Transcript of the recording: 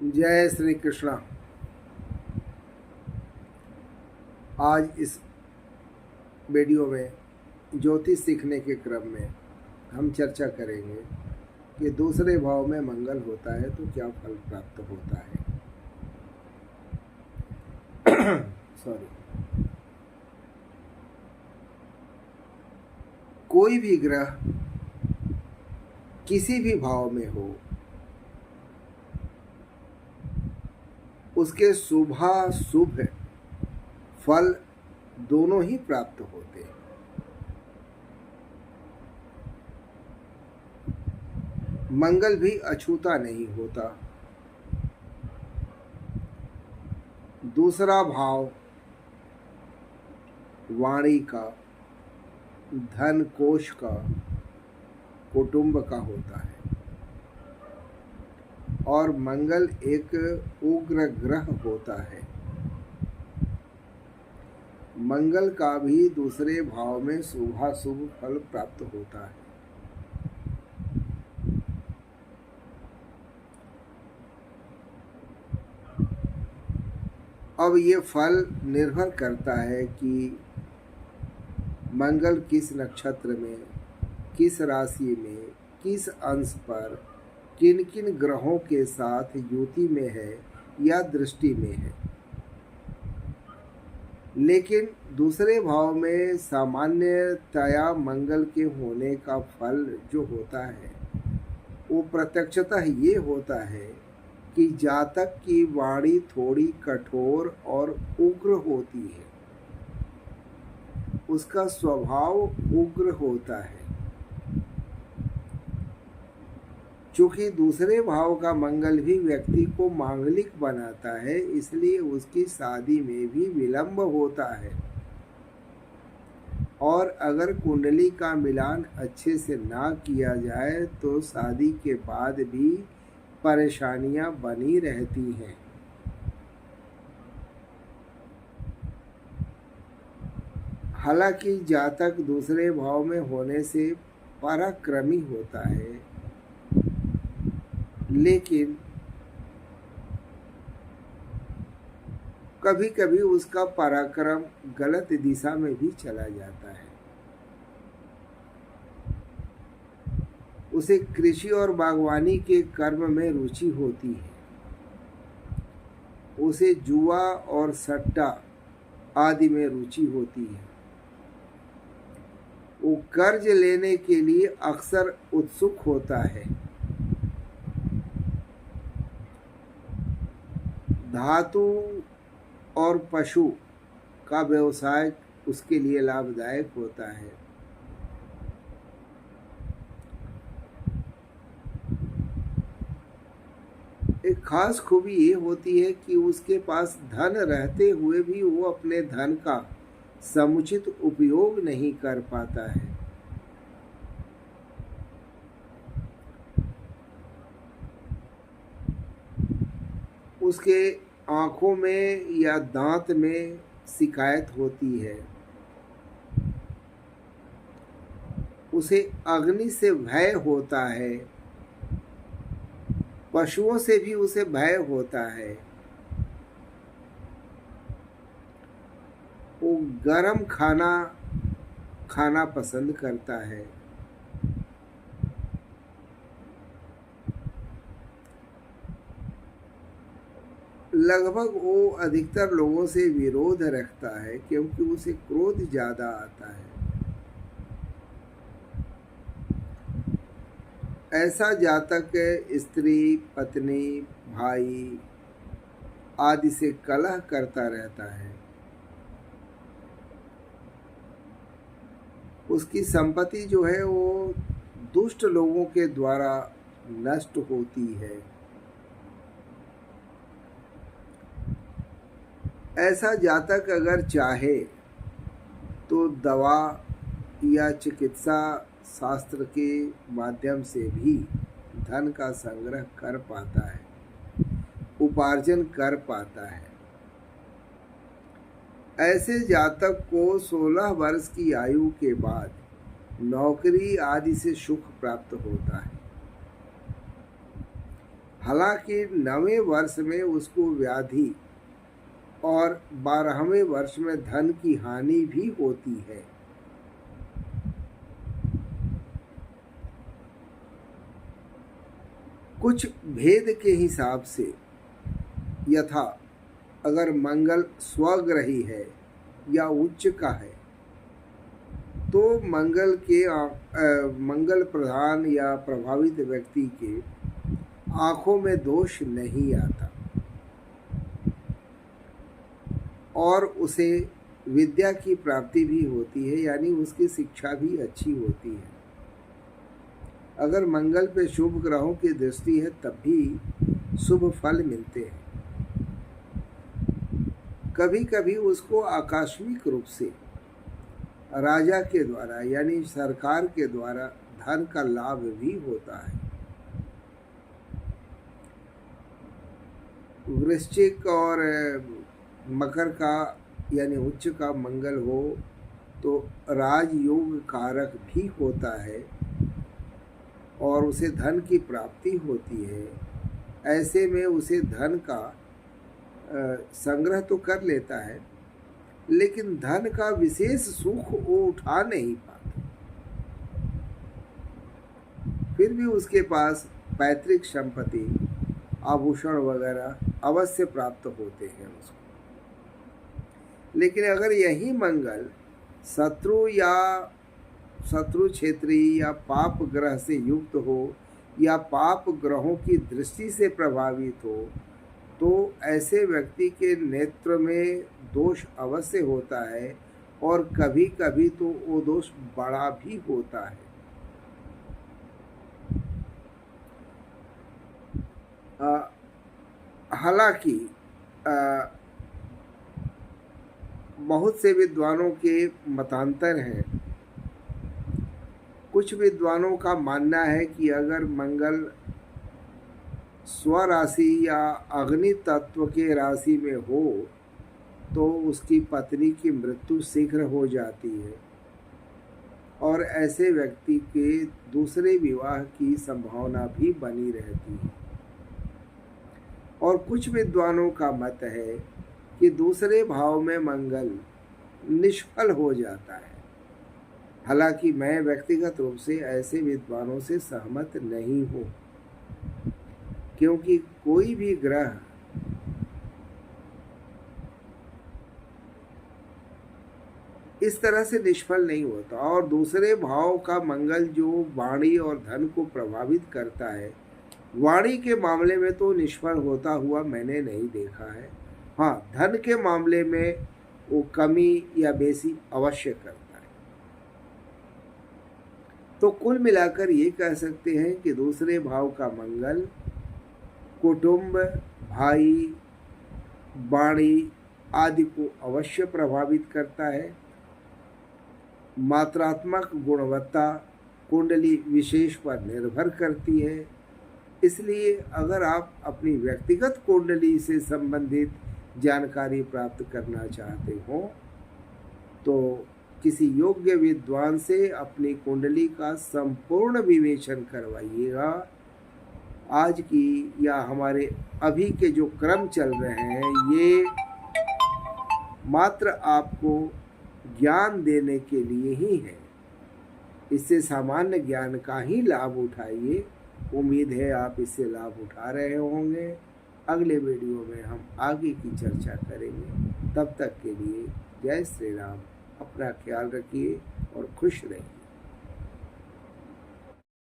जय श्री कृष्णा। आज इस वीडियो में ज्योतिष सीखने के क्रम में हम चर्चा करेंगे कि दूसरे भाव में मंगल होता है तो क्या फल प्राप्त होता है। सॉरी, कोई भी ग्रह किसी भी भाव में हो, उसके शुभाशुभ फल दोनों ही प्राप्त होते हैं। मंगल भी अछूता नहीं होता। दूसरा भाव वाणी का, धन कोश का, कुटुंब का होता है और मंगल एक उग्र ग्रह होता है। मंगल का भी दूसरे भाव में शुभाशुभ फल प्राप्त होता है। अब ये फल निर्भर करता है कि मंगल किस नक्षत्र में, किस राशि में, किस अंश पर, किन किन ग्रहों के साथ युति में है या दृष्टि में है। लेकिन दूसरे भाव में सामान्यतया मंगल के होने का फल जो होता है वो प्रत्यक्षतः ये होता है कि जातक की वाणी थोड़ी कठोर और उग्र होती है, उसका स्वभाव उग्र होता है। चूंकि दूसरे भाव का मंगल भी व्यक्ति को मांगलिक बनाता है, इसलिए उसकी शादी में भी विलंब होता है और अगर कुंडली का मिलान अच्छे से ना किया जाए तो शादी के बाद भी परेशानियां बनी रहती हैं। हालांकि जातक दूसरे भाव में होने से पराक्रमी होता है, लेकिन कभी कभी उसका पराक्रम गलत दिशा में भी चला जाता है। उसे कृषि और बागवानी के कर्म में रुचि होती है। उसे जुआ और सट्टा आदि में रुचि होती है। वो कर्ज लेने के लिए अक्सर उत्सुक होता है। धातु और पशु का व्यवसाय उसके लिए लाभदायक होता है। एक खास खूबी ये होती है कि उसके पास धन रहते हुए भी वो अपने धन का समुचित उपयोग नहीं कर पाता है। उसके आंखों में या दांत में शिकायत होती है। उसे अग्नि से भय होता है। पशुओं से भी उसे भय होता है। वो गरम खाना खाना पसंद करता है। लगभग वो अधिकतर लोगों से विरोध रखता है क्योंकि उसे क्रोध ज्यादा आता है। ऐसा जातक स्त्री, पत्नी, भाई आदि से कलह करता रहता है। उसकी संपत्ति जो है वो दुष्ट लोगों के द्वारा नष्ट होती है। ऐसा जातक अगर चाहे तो दवा या चिकित्सा शास्त्र के माध्यम से भी धन का संग्रह कर पाता है, उपार्जन कर पाता है। ऐसे जातक को 16 वर्ष की आयु के बाद नौकरी आदि से सुख प्राप्त होता है। हालांकि 9वें वर्ष में उसको व्याधि और 12वें वर्ष में धन की हानि भी होती है। कुछ भेद के हिसाब से यथा अगर मंगल स्वग्रही है या उच्च का है तो मंगल प्रधान या प्रभावित व्यक्ति के आंखों में दोष नहीं आता और उसे विद्या की प्राप्ति भी होती है, यानी उसकी शिक्षा भी अच्छी होती है। अगर मंगल पे शुभ ग्रहों की दृष्टि है तब भी शुभ फल मिलते हैं। कभी कभी उसको आकस्मिक रूप से राजा के द्वारा यानी सरकार के द्वारा धन का लाभ भी होता है। वृश्चिक और मकर का यानी उच्च का मंगल हो तो राजयोग कारक भी होता है और उसे धन की प्राप्ति होती है। ऐसे में उसे धन का संग्रह तो कर लेता है, लेकिन धन का विशेष सुख वो उठा नहीं पाता। फिर भी उसके पास पैतृक संपत्ति, आभूषण वगैरह अवश्य प्राप्त होते हैं उसको। लेकिन अगर यही मंगल शत्रु क्षेत्री या पाप ग्रह से युक्त हो या पाप ग्रहों की दृष्टि से प्रभावित हो तो ऐसे व्यक्ति के नेत्र में दोष अवश्य होता है और कभी कभी तो वो दोष बड़ा भी होता है। हालांकि बहुत से विद्वानों के मतांतर हैं। कुछ विद्वानों का मानना है कि अगर मंगल स्वराशि या अग्नि तत्व के राशि में हो तो उसकी पत्नी की मृत्यु शीघ्र हो जाती है और ऐसे व्यक्ति के दूसरे विवाह की संभावना भी बनी रहती है। और कुछ विद्वानों का मत है कि दूसरे भाव में मंगल निष्फल हो जाता है। हालांकि मैं व्यक्तिगत रूप से ऐसे विद्वानों से सहमत नहीं हूँ, क्योंकि कोई भी ग्रह इस तरह से निष्फल नहीं होता। और दूसरे भाव का मंगल जो वाणी और धन को प्रभावित करता है, वाणी के मामले में तो निष्फल होता हुआ मैंने नहीं देखा है। हाँ, धन के मामले में वो कमी या बेसी अवश्य करता है। तो कुल मिलाकर ये कह सकते हैं कि दूसरे भाव का मंगल कुटुंब, भाई, वाणी आदि को अवश्य प्रभावित करता है। मात्रात्मक गुणवत्ता कुंडली विशेष पर निर्भर करती है। इसलिए अगर आप अपनी व्यक्तिगत कुंडली से संबंधित जानकारी प्राप्त करना चाहते हो तो किसी योग्य विद्वान से अपनी कुंडली का संपूर्ण विवेचन करवाइएगा। आज की या हमारे अभी के जो क्रम चल रहे हैं ये मात्र आपको ज्ञान देने के लिए ही है। इससे सामान्य ज्ञान का ही लाभ उठाइए। उम्मीद है आप इससे लाभ उठा रहे होंगे। अगले वीडियो में हम आगे की चर्चा करेंगे। तब तक के लिए जय श्री राम। अपना ख्याल रखिए और खुश रहिए।